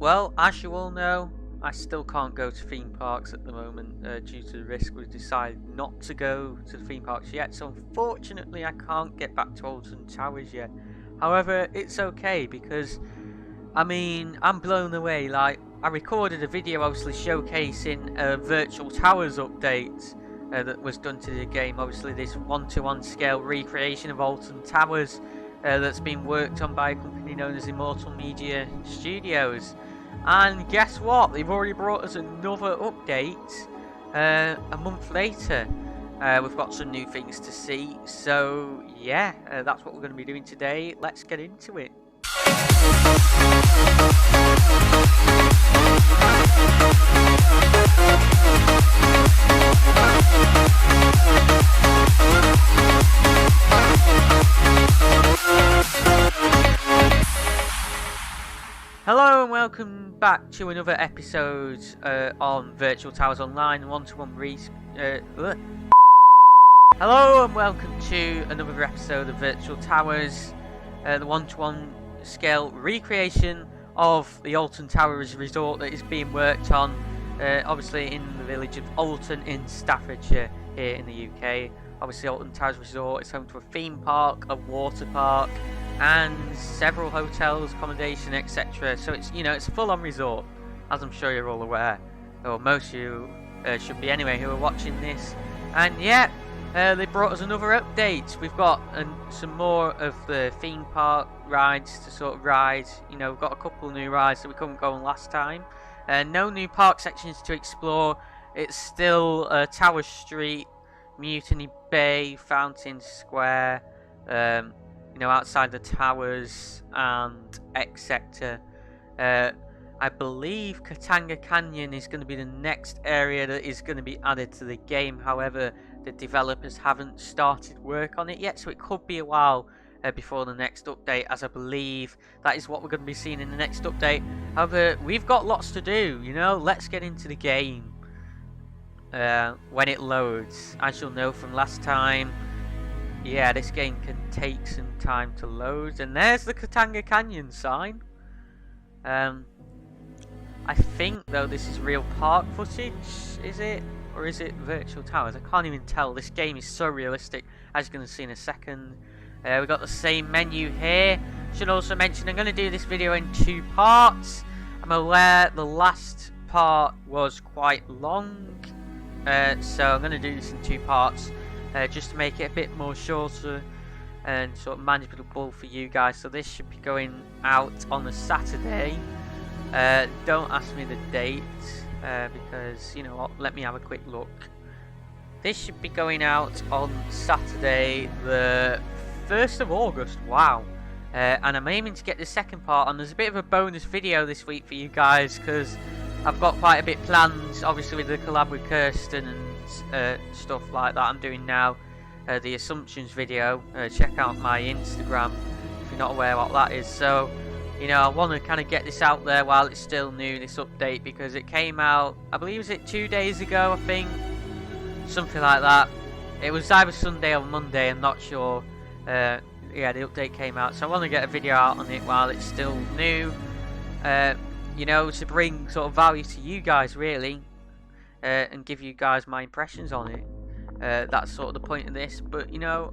Well, as you all know, I still can't go to theme parks at the moment due to the risk. We've decided not to go to the theme parks yet, so unfortunately I can't get back to Alton Towers yet. However, it's okay because, I'm blown away. Like, I recorded a video obviously showcasing a Virtual Towers update that was done to the game. Obviously, this 1-to-1 scale recreation of Alton Towers that's been worked on by a company known as Immortal Media Studios. And guess what? They've already brought us another update a month later. We've got some new things to see. So, yeah, that's what we're going to be doing today. Let's get into it. Hello and welcome back to another episode on Virtual Towers Online 1-to-1 Hello and welcome to another episode of Virtual Towers, the 1-to-1 scale recreation of the Alton Towers Resort that is being worked on, obviously in the village of Alton in Staffordshire here in the UK. Obviously Alton Towers Resort is home to a theme park, a water park, and several hotels, accommodation, etc. So it's it's a full-on resort, as I'm sure you're all aware, or most of you should be anyway who are watching this. And yeah, they brought us another update. We've got some more of the theme park rides to sort of ride. We've got a couple of new rides that we couldn't go on last time. No new park sections to explore. It's still Tower Street, Mutiny Bay, Fountain Square, outside the towers and X sector. I believe Katanga Canyon is going to be the next area that is going to be added to the game. However, the developers haven't started work on it yet, so it could be a while before the next update, as I believe that is what we're going to be seeing in the next update. However, we've got lots to do, let's get into the game when it loads. As you'll know from last time, yeah, this game can take some time to load. And there's the Katanga Canyon sign. I think, though, this is real park footage, is it? Or is it Virtual Towers? I can't even tell. This game is so realistic, as you're going to see in a second. We've got the same menu here. Should also mention, I'm going to do this video in 2 parts. I'm aware the last part was quite long. So I'm going to do this in 2 parts. Just to make it a bit more shorter and sort of manageable for you guys. So this should be going out on a Saturday. Don't ask me the date because, let me have a quick look. This should be going out on Saturday the 1st of August. Wow. And I'm aiming to get the second part on. There's a bit of a bonus video this week for you guys because I've got quite a bit planned, obviously with the collab with Kirsten and stuff like that I'm doing now. The Assumptions video, check out my Instagram if you're not aware what that is. So I want to kind of get this out there while it's still new, this update, because it came out, I believe, was it 2 days ago, I think, something like that. It was either Sunday or Monday, I'm not sure. Yeah, the update came out, so I want to get a video out on it while it's still new, to bring sort of value to you guys, really. And give you guys my impressions on it. That's sort of the point of this. But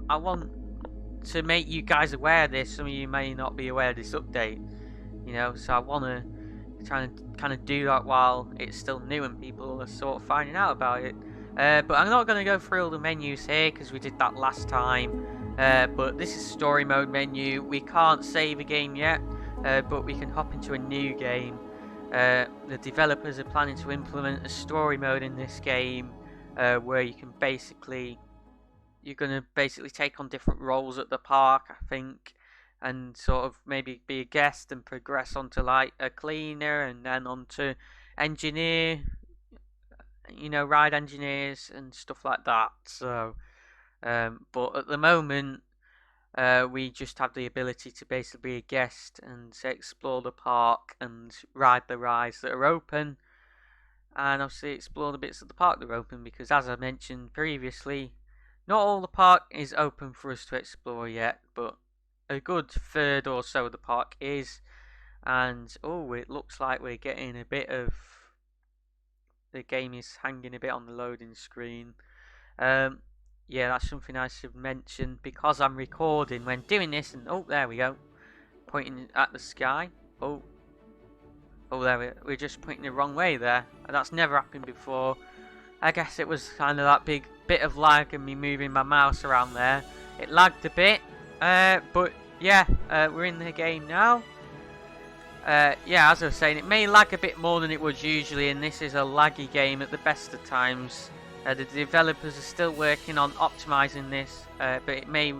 I want to make you guys aware of this. Some of you may not be aware of this update. So I want to try and kind of do that while it's still new and people are sort of finding out about it. But I'm not going to go through all the menus here because we did that last time. But this is story mode menu. We can't save a game yet, but we can hop into a new game. The developers are planning to implement a story mode in this game where you're going to basically take on different roles at the park, I think, and sort of maybe be a guest and progress onto like a cleaner and then onto engineer, ride engineers and stuff like that. So but at the moment we just have the ability to basically be a guest and explore the park and ride the rides that are open, and obviously explore the bits of the park that are open, because as I mentioned previously, not all the park is open for us to explore yet, but a good third or so of the park is. And oh, it looks like we're getting a bit of, the game is hanging a bit on the loading screen. Yeah, that's something I should mention because I'm recording when doing this. And oh, there we go, pointing at the sky. Oh, there we're just pointing the wrong way there. That's never happened before. I guess it was kind of that big bit of lag and me moving my mouse around there. It lagged a bit, but yeah, we're in the game now. Yeah, as I was saying, it may lag a bit more than it would usually, and this is a laggy game at the best of times. The developers are still working on optimizing this, but it may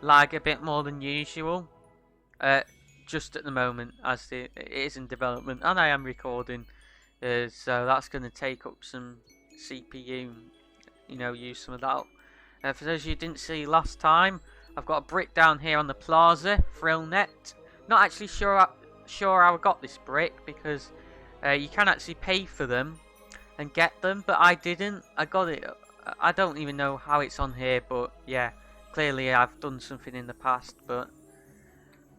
lag a bit more than usual. Just at the moment, as it is in development, and I am recording, so that's going to take up some CPU. Use some of that up. For those of you who didn't see last time, I've got a brick down here on the plaza, frill net. Not actually sure how I got this brick, because you can actually pay for them and get them, but I didn't. I got it. I don't even know how it's on here, but yeah, clearly I've done something in the past, but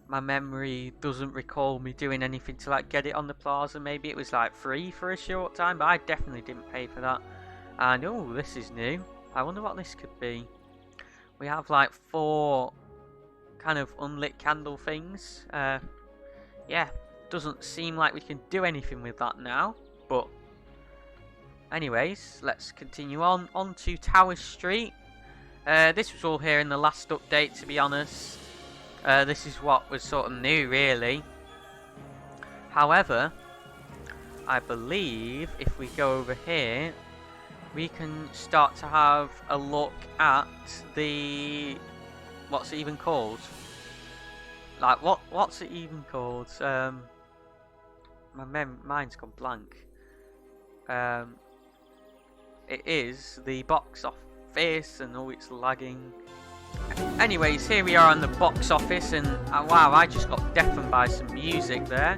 my memory doesn't recall me doing anything to like get it on the plaza. Maybe it was like free for a short time, but I definitely didn't pay for that. And oh, this is new. I wonder what this could be. We have like 4 kind of unlit candle things. Yeah, doesn't seem like we can do anything with that now, but anyways, let's continue on to Tower Street. This was all here in the last update, to be honest. This is what was sort of new, really. However, I believe if we go over here, we can start to have a look at the, what's it even called? Like, what's it even called? My mind's gone blank. It is the box office, and oh, it's lagging. Anyways, here we are on the box office, and wow, I just got deafened by some music there.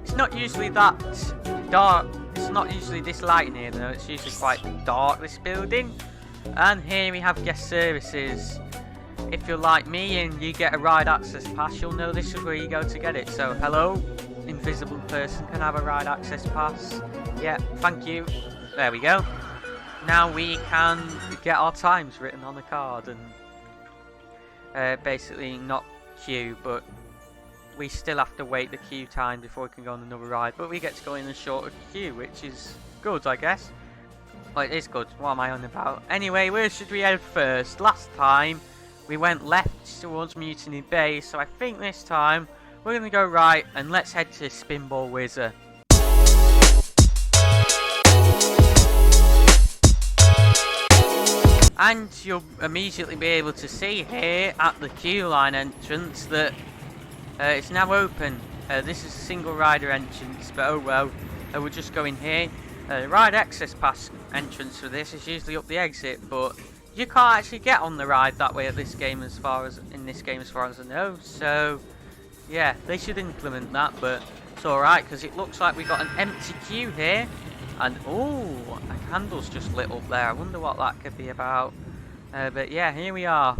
It's not usually that dark. It's not usually this light in here, though. It's usually quite dark, this building. And here we have guest services. If you're like me and you get a ride access pass, you'll know this is where you go to get it. So, hello, invisible person, can I have a ride access pass? Yeah, thank you. There we go. Now we can get our times written on a card and basically not queue, but we still have to wait the queue time before we can go on another ride. But we get to go in a shorter queue, which is good, I guess. Well, it is good. What am I on about? Anyway, where should we head first? Last time we went left towards Mutiny Bay, so I think this time we're going to go right, and let's head to Spinball Wizard. And you'll immediately be able to see here at the queue line entrance that it's now open. This is a single rider entrance, but oh well, we'll just go in here. Ride access pass entrance for this is usually up the exit, but you can't actually get on the ride that way at this game as far as I know. So yeah, they should implement that, but it's alright because it looks like we got an empty queue here. And oh, a candle's just lit up there. I wonder what that could be about. But yeah, here we are,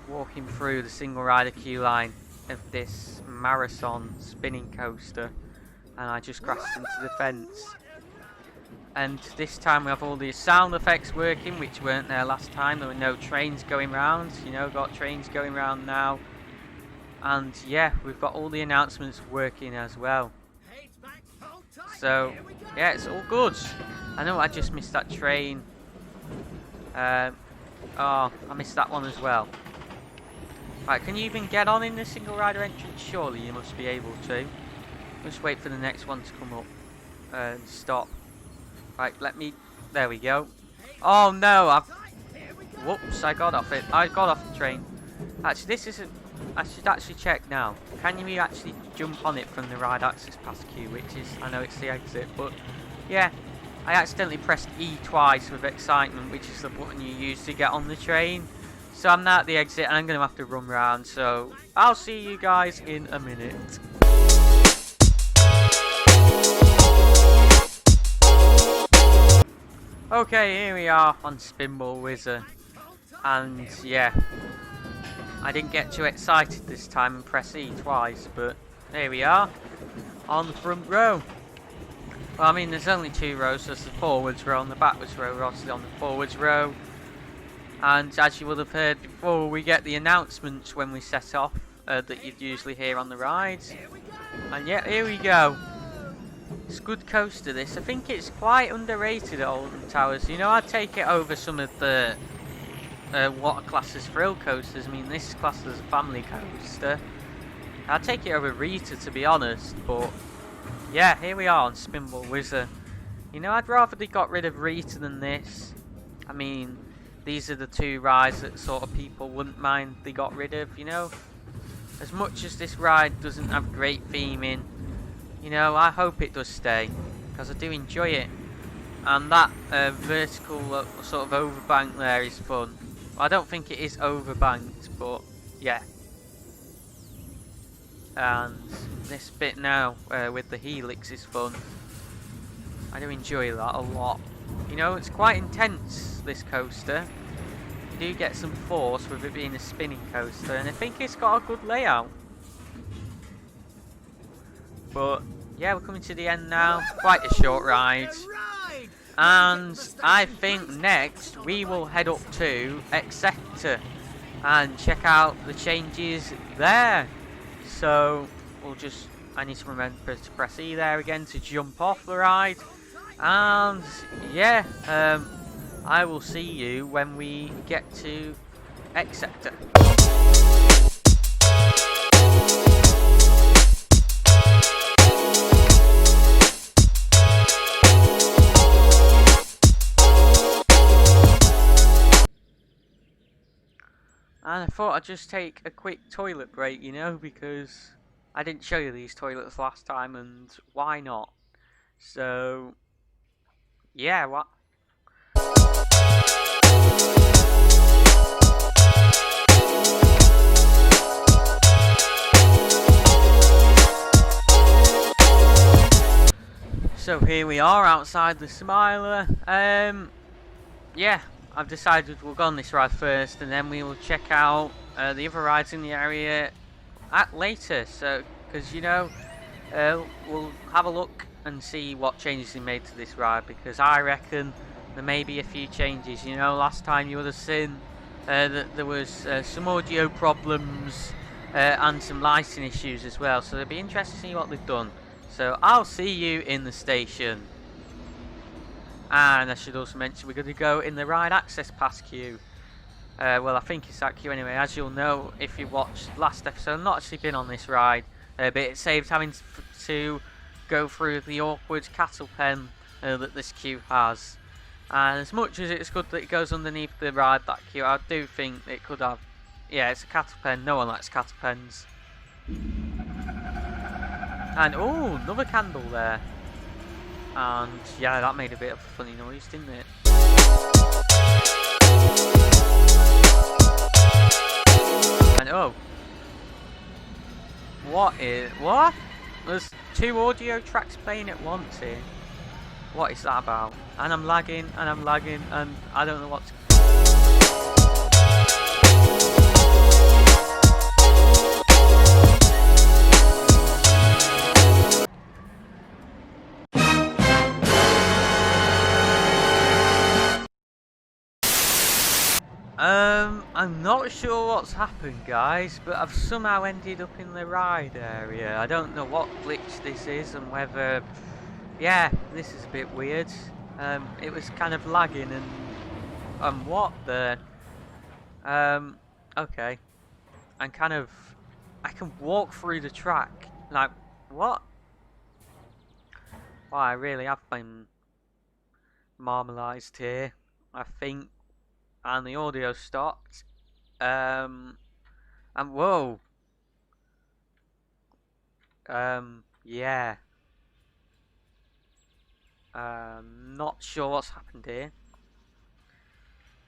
walking through the single rider queue line of this marathon spinning coaster, and I just crashed into the fence. And this time we have all the sound effects working, which weren't there last time. There were no trains going round. Got trains going round now. And yeah, we've got all the announcements working as well. So yeah, it's all good. I know I just missed that train. Oh, I missed that one as well. Right, can you even get on in the single rider entrance? Surely you must be able to. Just wait for the next one to come up and stop. Right, there we go. Oh no, whoops, I got off it. I got off the train. Actually, this isn't, I should actually check now. Can you actually jump on it from the ride access pass queue, which is, I know it's the exit, but yeah, I accidentally pressed E twice with excitement, which is the button you use to get on the train. So I'm now at the exit and I'm going to have to run around, so I'll see you guys in a minute. Okay, here we are on Spinball Wizard, and yeah, I didn't get too excited this time and press E twice, but Here we are, on the front row. Well, I mean, there's only 2 rows, there's the forwards row and the backwards row. We're obviously on the forwards row. And as you would have heard before, we get the announcements when we set off that you'd usually hear on the rides. And yeah, here we go. It's a good coaster, this. I think it's quite underrated at Alton Towers. You know, I'd take it over some of the what are classed as thrill coasters. I mean, this is classed as a family coaster. I'd take it over Rita, to be honest, but yeah, here we are on Spinball Wizard. You know, I'd rather they got rid of Rita than this. I mean, these are the 2 rides that sort of people wouldn't mind they got rid of, you know. As much as this ride doesn't have great theming, you know, I hope it does stay, because I do enjoy it. And that vertical sort of overbank there is fun. Well, I don't think it is overbanked, but yeah. And this bit now with the helix is fun. I do enjoy that a lot. You know, it's quite intense, this coaster. You do get some force with it being a spinning coaster, and I think it's got a good layout. But yeah, we're coming to the end now. Quite a short ride. And I think next we will head up to Exeter and check out the changes there. So we'll just, I need to remember to press E there again to jump off the ride. And yeah, I will see you when we get to Exeter. And I thought I'd just take a quick toilet break, you know, because I didn't show you these toilets last time, and why not? So, yeah, what? So here we are outside the Smiler. Yeah, I've decided we'll go on this ride first, and then we will check out the other rides in the area later. So, because you know, we'll have a look and see what changes he made to this ride, because I reckon there may be a few changes. You know, last time you would have seen that there was some audio problems and some lighting issues as well. So it'll be interesting to see what they've done. So I'll see you in the station. And I should also mention we're going to go in the ride access pass queue. Well, I think it's that queue anyway. As you'll know if you watched last episode, I've not actually been on this ride, but it saves having to go through the awkward cattle pen that this queue has. And as much as it's good that it goes underneath the ride, that queue, I do think it could have... Yeah, it's a cattle pen. No one likes cattle pens. And, oh, another candle there. And, yeah, that made a bit of a funny noise, didn't it? And, oh. What? There's 2 audio tracks playing at once here. What is that about? And I'm lagging, and I don't know what's... I'm not sure what's happened, guys, but I've somehow ended up in the ride area. I don't know what glitch this is and whether... Yeah, this is a bit weird. It was kind of lagging and what the... Okay. I'm kind of... I can walk through the track. Like, what? Well, I really have been marmalised here, I think. And the audio stopped. And whoa. Yeah. Not sure what's happened here.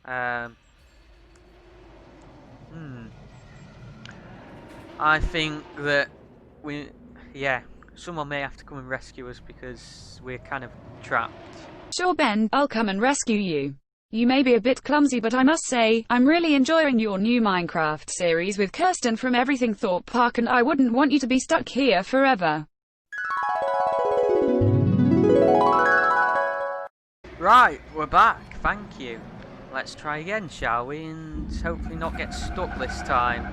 I think that someone may have to come and rescue us because we're kind of trapped. Sure, Ben, I'll come and rescue you. You may be a bit clumsy, but I must say, I'm really enjoying your new Minecraft series with Kirsten from Everything Thorpe Park, and I wouldn't want you to be stuck here forever. Right, we're back. Thank you. Let's try again, shall we? And hopefully not get stuck this time.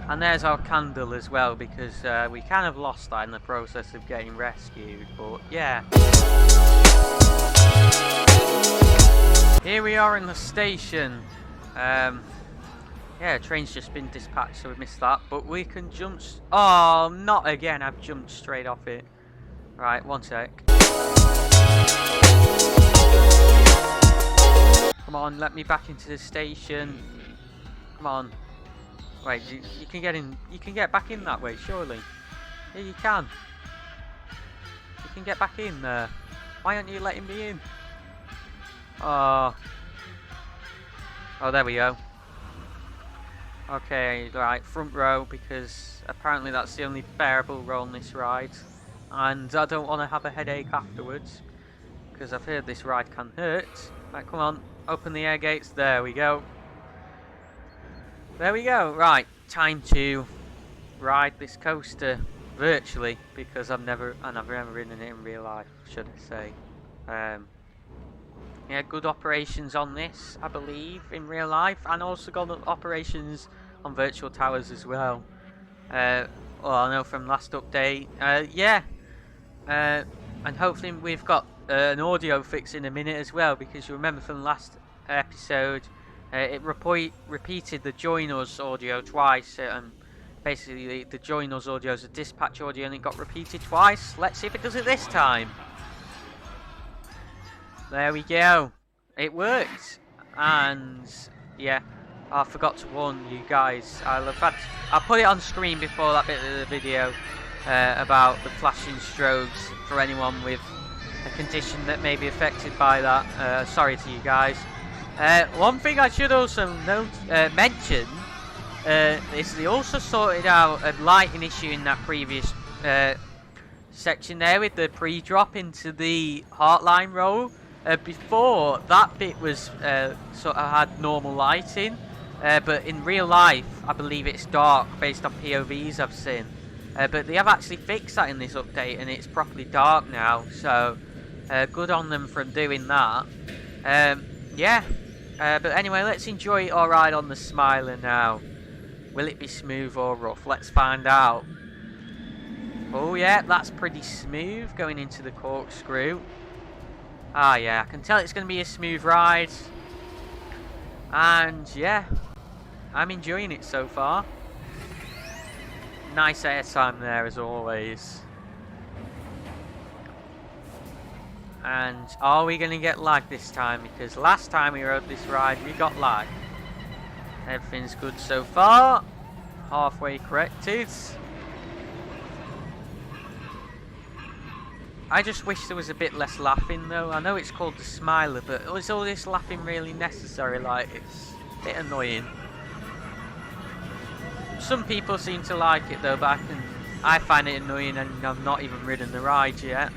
And there's our candle as well, because we kind of lost that in the process of getting rescued. But yeah. Here we are in the station. Yeah, train's just been dispatched, so we missed that. But we can jump. Oh, not again! I've jumped straight off it. Right, one sec. Come on, let me back into the station. Come on. Wait, you can get in. You can get back in that way, surely. Yeah, you can. You can get back in there. Why aren't you letting me in? Oh. Oh, there we go. Okay, right, front row, because apparently that's the only bearable row on this ride. And I don't want to have a headache afterwards, because I've heard this ride can hurt. Right, come on, open the air gates. There we go. There we go. Right, time to ride this coaster virtually, because I've never ridden it in real life, should I say. Yeah, good operations on this, I believe, in real life, and also got operations on virtual towers as well. Well, I know from last update. Yeah, and hopefully we've got an audio fix in a minute as well, because you remember from last episode, it repeated the Join Us audio twice. Basically, the Join Us audio is a dispatch audio, and it got repeated twice. Let's see if it does it this time. There we go. It worked. And yeah, I forgot to warn you guys. I'll put it on screen before that bit of the video about the flashing strobes for anyone with a condition that may be affected by that. Sorry to you guys. One thing I should also mention is they also sorted out a lighting issue in that previous section there with the pre-drop into the Heartline row. Before, that bit was sort of had normal lighting, but in real life I believe it's dark based on POVs I've seen. But they have actually fixed that in this update, and it's properly dark now, so good on them for doing that. Yeah, but anyway, let's enjoy our ride on the Smiler now. Will it be smooth or rough? Let's find out. Oh yeah, that's pretty smooth going into the corkscrew. Ah yeah, I can tell it's going to be a smooth ride. And yeah, I'm enjoying it so far. Nice airtime there as always. And are we going to get lag this time? Because last time we rode this ride we got lag. Everything's good so far. Halfway corrected. I just wish there was a bit less laughing though. I know it's called the Smiler, but is all this laughing really necessary? Like, it's a bit annoying. Some people seem to like it though, but I find it annoying, and I've not even ridden the ride yet.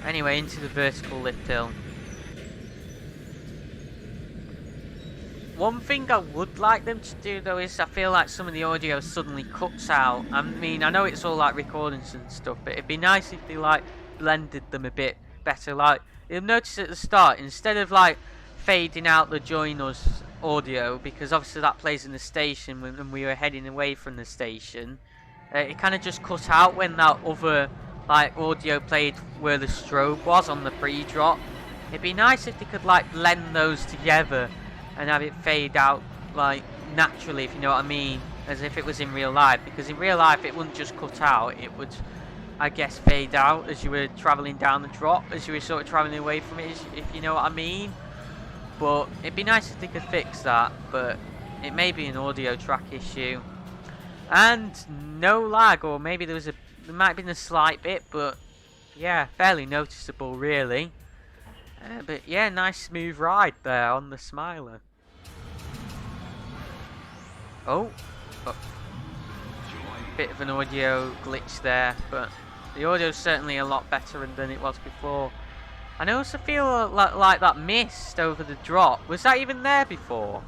Anyway, into the vertical lift hill. One thing I would like them to do though is I feel like some of the audio suddenly cuts out. I mean, I know it's all like recordings and stuff, but it'd be nice if they like blended them a bit better. Like, you'll notice at the start, instead of like fading out the Join Us audio, because obviously that plays in the station when we were heading away from the station, it kind of just cut out when that other like audio played where the strobe was on the pre-drop. It'd be nice if they could like blend those together and have it fade out like naturally, if you know what I mean, as if it was in real life, because in real life it wouldn't just cut out, it would, I guess, fade out as you were travelling down the drop, as you were sort of travelling away from it, if you know what I mean. But it'd be nice if they could fix that, but it may be an audio track issue. And no lag, or maybe there might have been a slight bit, but yeah, fairly noticeable really. But yeah, nice smooth ride there on the Smiler. Oh, bit of an audio glitch there, but the audio's certainly a lot better than it was before. And I also feel like that mist over the drop, was that even there before?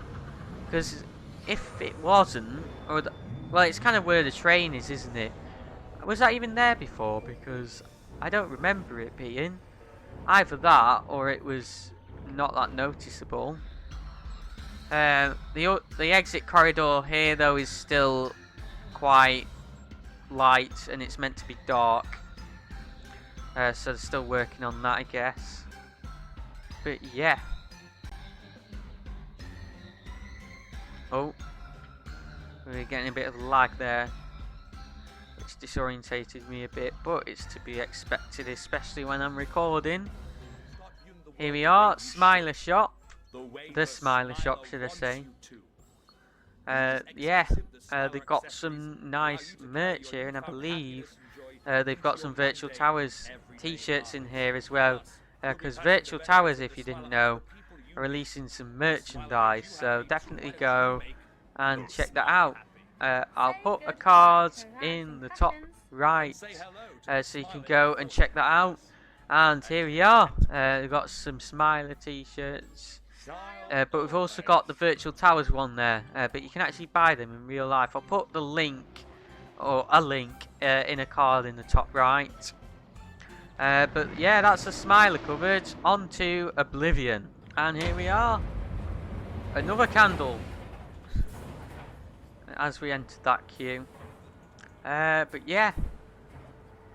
Because if it wasn't, well, it's kind of where the train is, isn't it? Was that even there before? Because I don't remember it being. Either that, or it was not that noticeable. The exit corridor here, though, is still quite light, and it's meant to be dark. So they're still working on that, I guess. But yeah. Oh, we're getting a bit of lag there, which disorientated me a bit, but it's to be expected, especially when I'm recording. Here we are, Smiler Shop. The Smiler Shop, should I say. Yeah, they've got some nice merch here, and I believe they've got some Virtual Towers t-shirts in here as well. Because Virtual Towers, if you didn't know, are releasing some merchandise, so definitely go and check that out. I'll put a card in the top right, so you can go and check that out. And here we are, we've got some Smiler t-shirts, but we've also got the Virtual Towers one there, but you can actually buy them in real life. I'll put the link, or a link, in a card in the top right. But yeah, that's the Smiler covered. On to Oblivion. And here we are. Another candle. As we enter that queue. But yeah.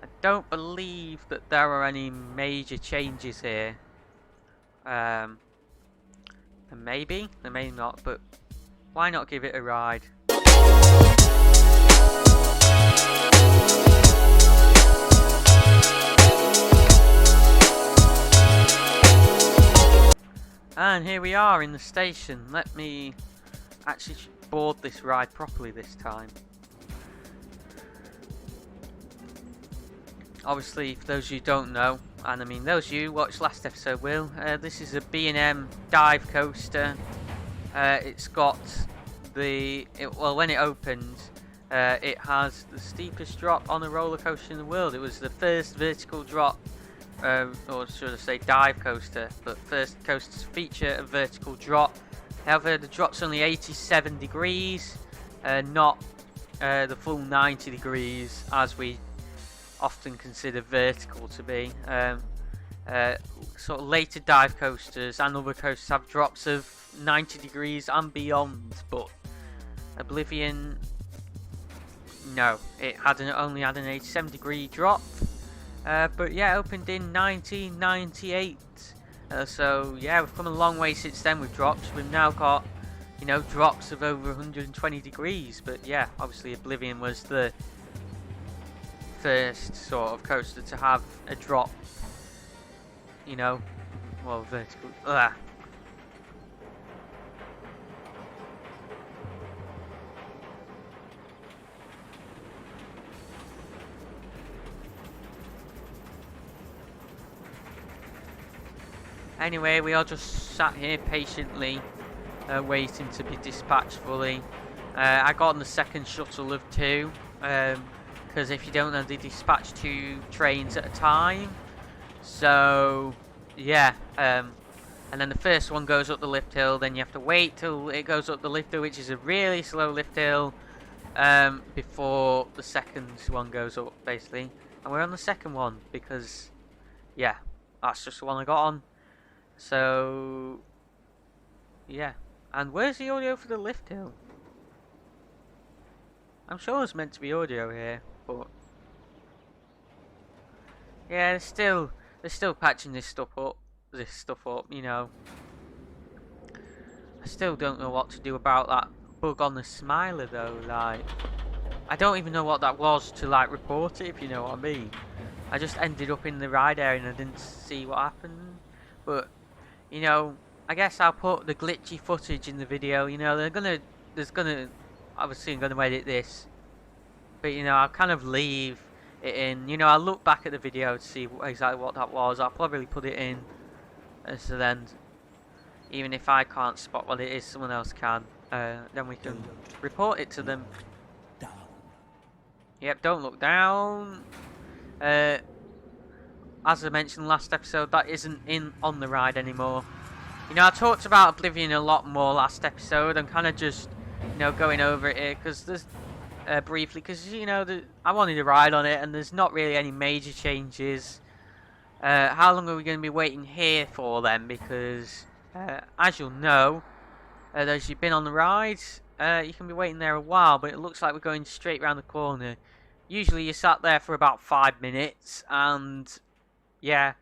I don't believe that there are any major changes here. And maybe. There may not. But why not give it a ride? And here we are in the station. Let me actually board this ride properly this time. Obviously, for those of you who don't know, and I mean those of you who watched last episode will, this is a B&M dive coaster. It's got well, when it opened, it has the steepest drop on a roller coaster in the world. It was the first vertical drop, or should I say dive coaster, but first coaster to feature a vertical drop. However, the drop's only 87 degrees, not the full 90 degrees as we often consider vertical to be. Sort of later dive coasters and other coasters have drops of 90 degrees and beyond, but Oblivion, no, it only had an 87 degree drop. But yeah, opened in 1998. So yeah, we've come a long way since then with drops. We've now got, you know, drops of over 120 degrees. But yeah, obviously Oblivion was the first sort of coaster to have a drop, you know, well, vertical. Anyway, we are just sat here patiently waiting to be dispatched fully. I got on the second shuttle of 2, because if you don't know, they dispatch 2 trains at a time. So yeah, and then the first one goes up the lift hill, then you have to wait till it goes up the lift hill, which is a really slow lift hill, before the second one goes up, basically. And we're on the second one because, yeah, that's just the one I got on. So yeah, and where's the audio for the lift hill? I'm sure there's meant to be audio here, but yeah, they're still patching this stuff up, you know. I still don't know what to do about that bug on the Smiler though. Like, I don't even know what that was to like report it, if you know what I mean. I just ended up in the ride area and I didn't see what happened. But you know, I guess I'll put the glitchy footage in the video. You know, obviously I'm gonna edit this, but you know, I'll kind of leave it in. You know, I'll look back at the video to see exactly what that was. I'll probably put it in, so then even if I can't spot what it is, someone else can. Then we can report it to them. Yep, don't look down. as I mentioned last episode, that isn't on the ride anymore. You know, I talked about Oblivion a lot more last episode. I'm kind of just, you know, going over it here because there's briefly, because you know, I wanted to ride on it, and there's not really any major changes. How long are we going to be waiting here for then? Because as you'll know, those who've been on the ride, you can be waiting there a while, but it looks like we're going straight round the corner. Usually you sat there for about 5 minutes, and yeah,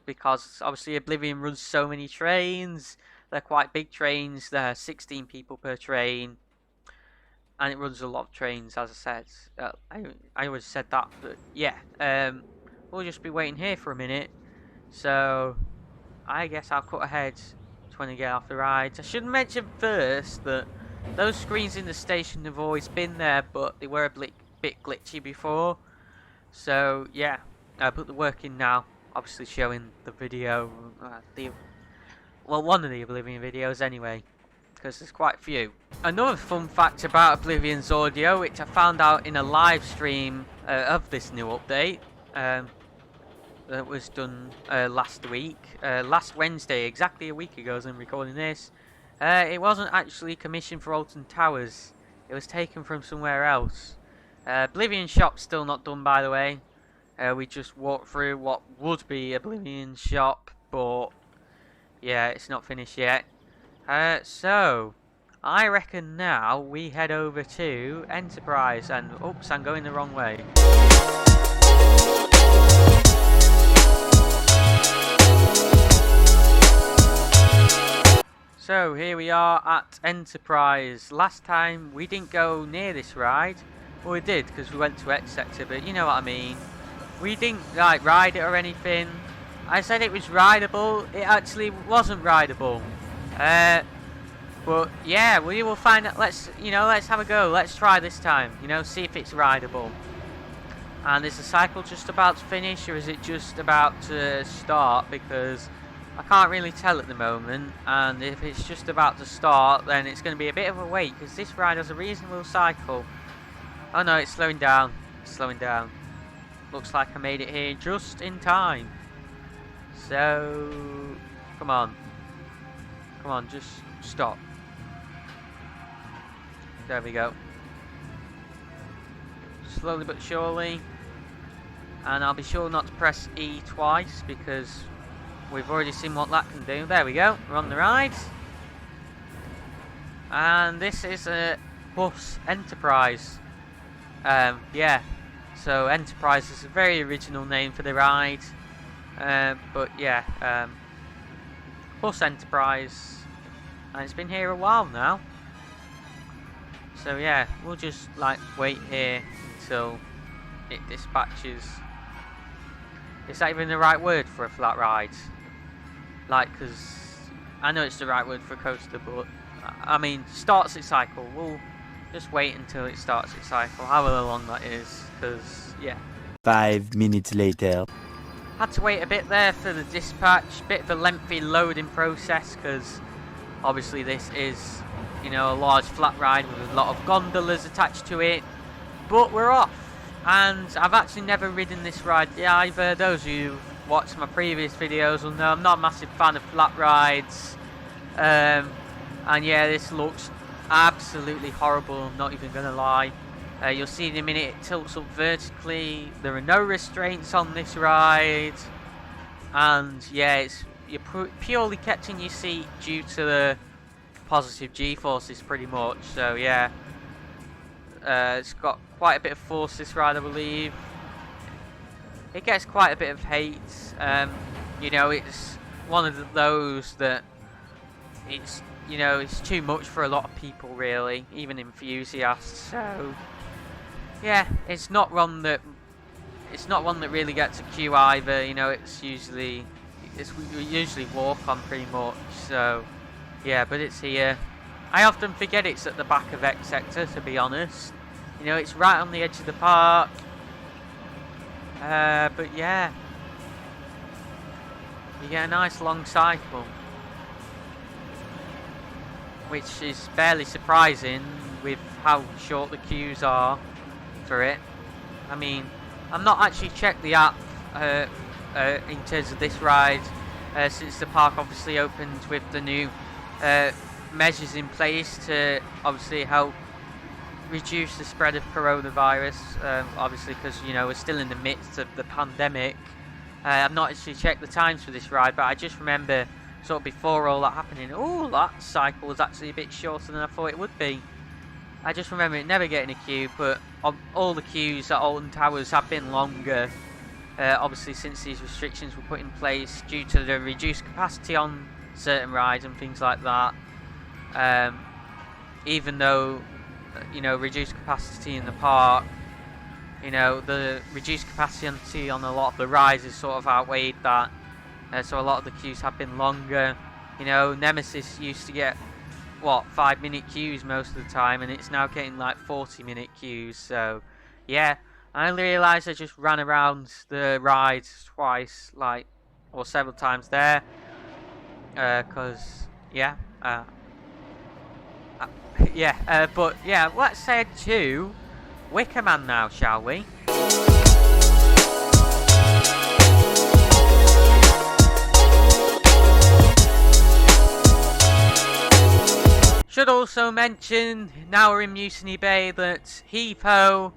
because obviously Oblivion runs so many trains. They're quite big trains. There are 16 people per train, and it runs a lot of trains, as I said. I always said that, but yeah, we'll just be waiting here for a minute. So I guess I'll cut ahead to when I get off the ride. I should mention first that those screens in the station have always been there, but they were a bit glitchy before. So yeah, I put the work in now. Obviously showing the video, one of the Oblivion videos anyway, because there's quite a few. Another fun fact about Oblivion's audio, which I found out in a live stream of this new update, that was done last week, last Wednesday, exactly a week ago as I'm recording this. It wasn't actually commissioned for Alton Towers. It was taken from somewhere else. Oblivion shop's still not done, by the way. We just walked through what would be Oblivion shop, but yeah, it's not finished yet. So I reckon now we head over to Enterprise, and oops, I'm going the wrong way. So here we are at Enterprise. Last time we didn't go near this ride. Well, we did because we went to X Sector, but you know what I mean. We didn't like ride it or anything. I said it was rideable. It actually wasn't rideable. But yeah, we will find out. Let's have a go. Let's try this time. You know, see if it's rideable. And is the cycle just about to finish, or is it just about to start? Because I can't really tell at the moment. And if it's just about to start, then it's going to be a bit of a wait, because this ride has a reasonable cycle. Oh no, it's slowing down. It's slowing down. Looks like I made it here just in time. So, come on. Come on, just stop. There we go. Slowly but surely. And I'll be sure not to press E twice, because we've already seen what that can do. There we go, we're on the ride. And this is a bus Enterprise. Yeah. So Enterprise is a very original name for the ride, but yeah, Bus Enterprise, and it's been here a while now. So yeah, we'll just like wait here until it dispatches. Is that even the right word for a flat ride? Like, because I know it's the right word for a coaster, but I mean, starts its cycle. We'll just wait until it starts its cycle, however long that is, because, yeah. 5 minutes later. Had to wait a bit there for the dispatch, bit of a lengthy loading process, because obviously this is, you know, a large flat ride with a lot of gondolas attached to it. But we're off, and I've actually never ridden this ride either. Those of you who watched my previous videos will know I'm not a massive fan of flat rides. And yeah, this looks absolutely horrible, I'm not even gonna lie. You'll see in a minute it tilts up vertically. There are no restraints on this ride, and yeah, you're purely kept in your seat due to the positive G-forces pretty much. So yeah, it's got quite a bit of force, this ride, I believe. It gets quite a bit of hate. You know, it's one of those that it's, you know, it's too much for a lot of people, really, even enthusiasts. So yeah, it's not one that really gets a queue either. You know, we usually walk on pretty much. So yeah, but it's here. I often forget it's at the back of X Sector, to be honest. You know, it's right on the edge of the park. But yeah, you get a nice long cycle, which is barely surprising with how short the queues are for it. I mean, I've not actually checked the app in terms of this ride, since the park obviously opened with the new measures in place to obviously help reduce the spread of coronavirus, obviously because, you know, we're still in the midst of the pandemic. I've not actually checked the times for this ride, but I just remember sort of before all that happening, oh, that cycle was actually a bit shorter than I thought it would be. I just remember it never getting a queue, but all the queues at Alton Towers have been longer, obviously since these restrictions were put in place due to the reduced capacity on certain rides and things like that. Even though, you know, reduced capacity in the park, you know, the reduced capacity on a lot of the rides has sort of outweighed that. So a lot of the queues have been longer. You know, Nemesis used to get, what, 5-minute queues most of the time, and it's now getting like 40-minute queues. So, yeah, I realised I just ran around the rides twice, like, or several times there. Because, yeah, but yeah, let's head to Wicker Man now, shall we? Should also mention, now we're in Mutiny Bay, that Heave-Ho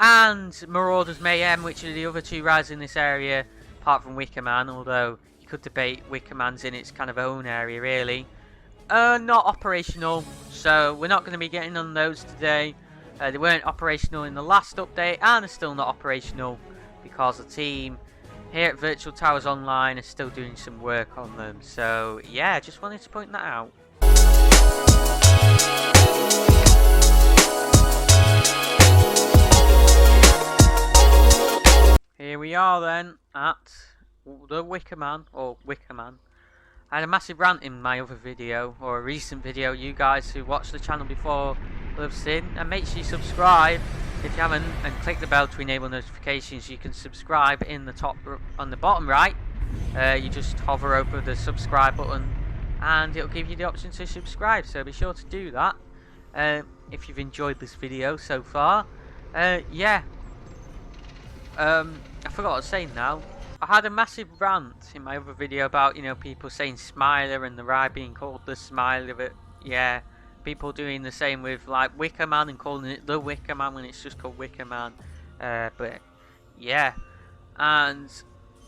and Marauders Mayhem, which are the other two rides in this area, apart from Wicker Man, although you could debate Wicker Man's in its kind of own area, really, not operational, so we're not going to be getting on those today. They weren't operational in the last update, and are still not operational because the team here at Virtual Towers Online is still doing some work on them. So yeah, just wanted to point that out. Here we are then at the Wicker Man, or Wicker Man. I had a massive rant in my other video, or a recent video. You guys who watched the channel before will have seen, and make sure you subscribe if you haven't, and click the bell to enable notifications. You can subscribe in the top, on the bottom right. You just hover over the subscribe button and it'll give you the option to subscribe, so be sure to do that if you've enjoyed this video so far. Yeah, I forgot what I was saying now. I had a massive rant in my other video about, you know, people saying Smiler and the ride being called the Smiler, but yeah, people doing the same with like Wicker Man and calling it the Wicker Man when it's just called Wicker Man. But yeah, and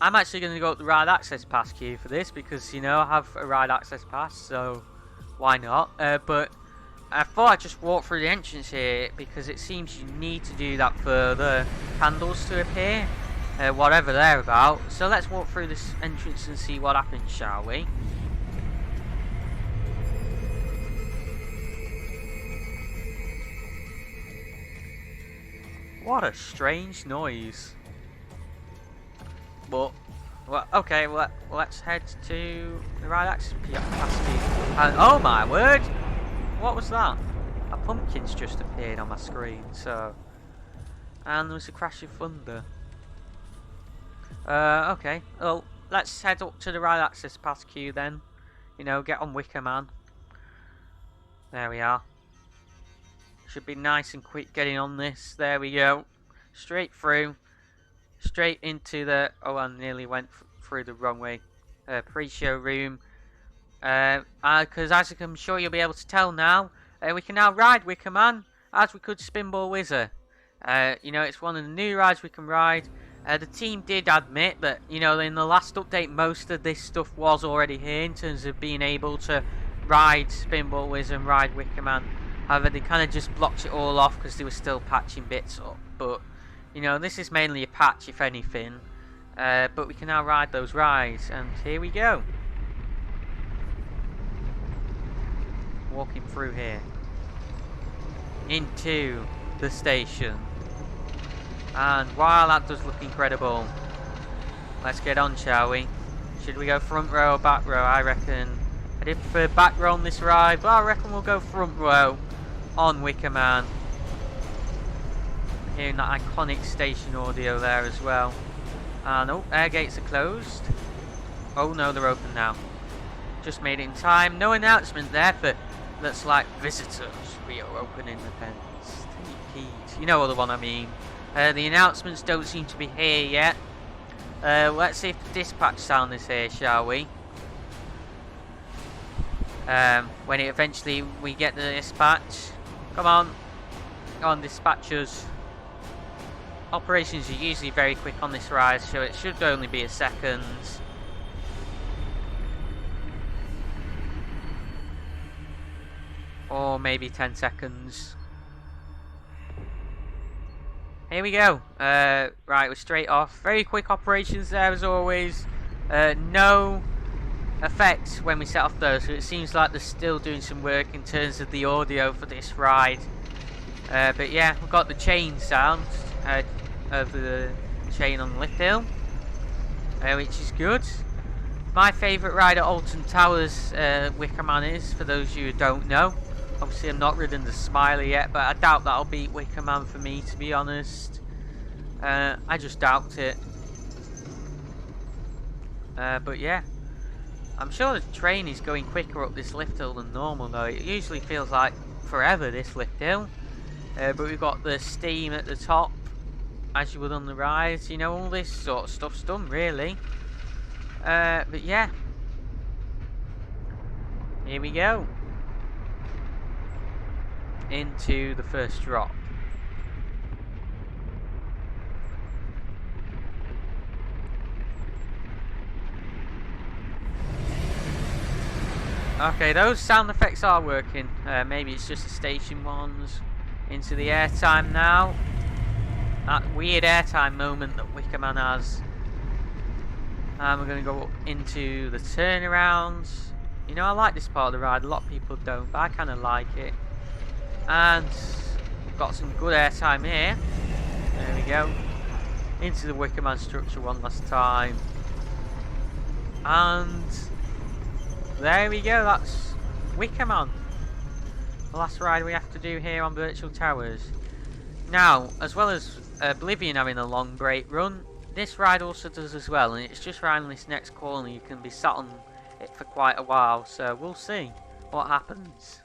I'm actually going to go up the ride access pass queue for this because, you know, I have a ride access pass, so why not? But I thought I'd just walk through the entrance here because it seems you need to do that for the candles to appear, whatever they're about. So let's walk through this entrance and see what happens, shall we? What a strange noise. But, well, okay, well, let's head to the ride access pass queue. And oh my word! What was that? A pumpkin's just appeared on my screen, so... And there was a crash of thunder. Okay, well, let's head up to the ride access pass queue then. You know, get on Wicker Man. There we are. Should be nice and quick getting on this. There we go. Straight through. Straight into the... Oh, I nearly went through the wrong way. Pre-show room. Because as I'm sure you'll be able to tell now, we can now ride Wicker Man as we could Spinball Wizard. You know, it's one of the new rides we can ride. The team did admit that, you know, in the last update most of this stuff was already here in terms of being able to ride Spinball Wizard and ride Wicker Man. However, they kind of just blocked it all off because they were still patching bits up. But, you know, this is mainly a patch if anything. But we can now ride those rides, and here we go. Walking through here into the station, and wow, that does look incredible. Let's get on, shall we? Should we go front row or back row? I reckon I did prefer back row on this ride, but I reckon we'll go front row on Wicker Man. Hearing that iconic station audio there as well. And oh, air gates are closed. Oh no, they're open now. Just made it in time. No announcement there, but that's like visitors. We are opening the fence. Take heed. You know the one I mean. The announcements don't seem to be here yet. Let's see if the dispatch sound is here, shall we? When it eventually we get the dispatch. Come on. Come on, dispatchers. Operations are usually very quick on this ride, so it should only be a second. Or maybe 10 seconds. Here we go. Right, we're straight off. Very quick operations there as always. No effects when we set off those, so it seems like they're still doing some work in terms of the audio for this ride. But yeah, we've got the chain sound of the chain on the lift hill, which is good. My favourite ride at Alton Towers Wicker Man is, for those of you who don't know. Obviously I'm not ridden the Smiler yet, but I doubt that'll beat Wicker Man for me, to be honest. I just doubt it. But yeah, I'm sure the train is going quicker up this lift hill than normal though. It usually feels like forever, this lift hill. But we've got the steam at the top, as you would on the rise. You know, all this sort of stuff's done really. But yeah, here we go. Into the first drop. Okay, those sound effects are working. Maybe it's just the station ones. Into the airtime now. That weird airtime moment that Wicker Man has. And we're going to go into the turnarounds. You know, I like this part of the ride. A lot of people don't, but I kind of like it. And we've got some good airtime here. There we go. Into the Wicker Man structure one last time. And there we go, that's Wicker Man. The last ride we have to do here on Virtual Towers. Now, as well as Oblivion having a long break run, this ride also does as well, and it's just around this next corner. You can be sat on it for quite a while, so we'll see what happens.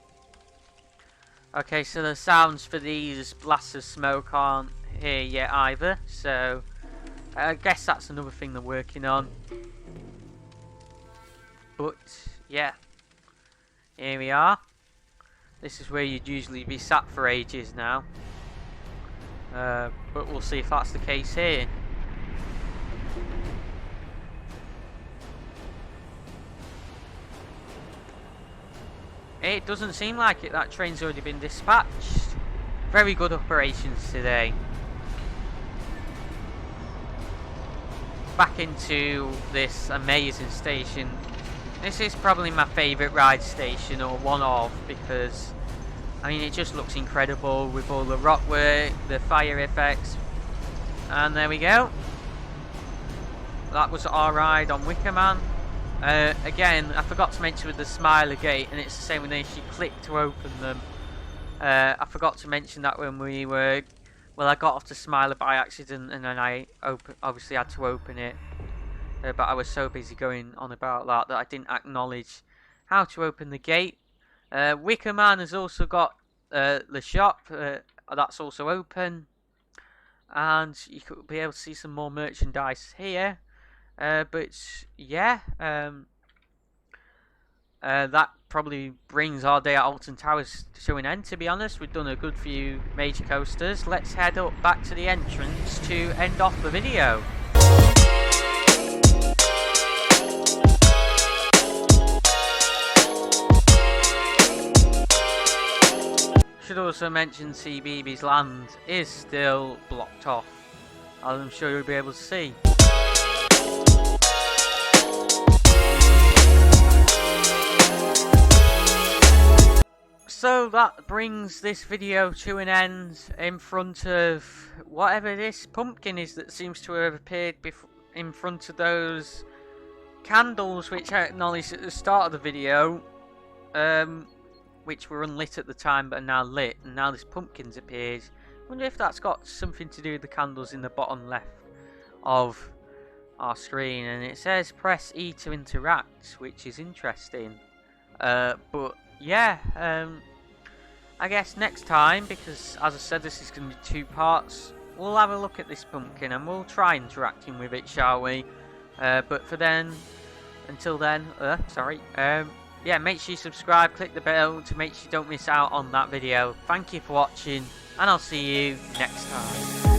Okay, so the sounds for these blasts of smoke aren't here yet either, so I guess that's another thing they're working on. But yeah, here we are. This is where you'd usually be sat for ages now, but we'll see if that's the case here. It doesn't seem like it. That train's already been dispatched. Very good operations today. Back into this amazing station. This is probably my favourite ride station, or one of, because I mean it just looks incredible with all the rock work, the fire effects. And there we go. That was our ride on Wicker Man. Again, I forgot to mention with the Smiler gate, and it's the same when they actually click to open them. I forgot to mention that when we were, well, I got off the Smiler by accident, and then I obviously had to open it. But I was so busy going on about that I didn't acknowledge how to open the gate. Wicker Man has also got the shop, that's also open, and you could be able to see some more merchandise here. But yeah, that probably brings our day at Alton Towers to an end, to be honest. We've done a good few major coasters. Let's head up back to the entrance to end off the video. Should also mention CBeebies Land is still blocked off, as I'm sure you'll be able to see. So that brings this video to an end in front of whatever this pumpkin is that seems to have appeared in front of those candles, which I acknowledged at the start of the video, which were unlit at the time but are now lit, and now this pumpkin's appeared. I wonder if that's got something to do with the candles in the bottom left of our screen. And it says press E to interact, which is interesting. But yeah, I guess next time, because as I said, this is going to be 2 parts, we'll have a look at this pumpkin and we'll try interacting with it, shall we? But for then, until then, yeah, make sure you subscribe, click the bell to make sure you don't miss out on that video. Thank you for watching, and I'll see you next time.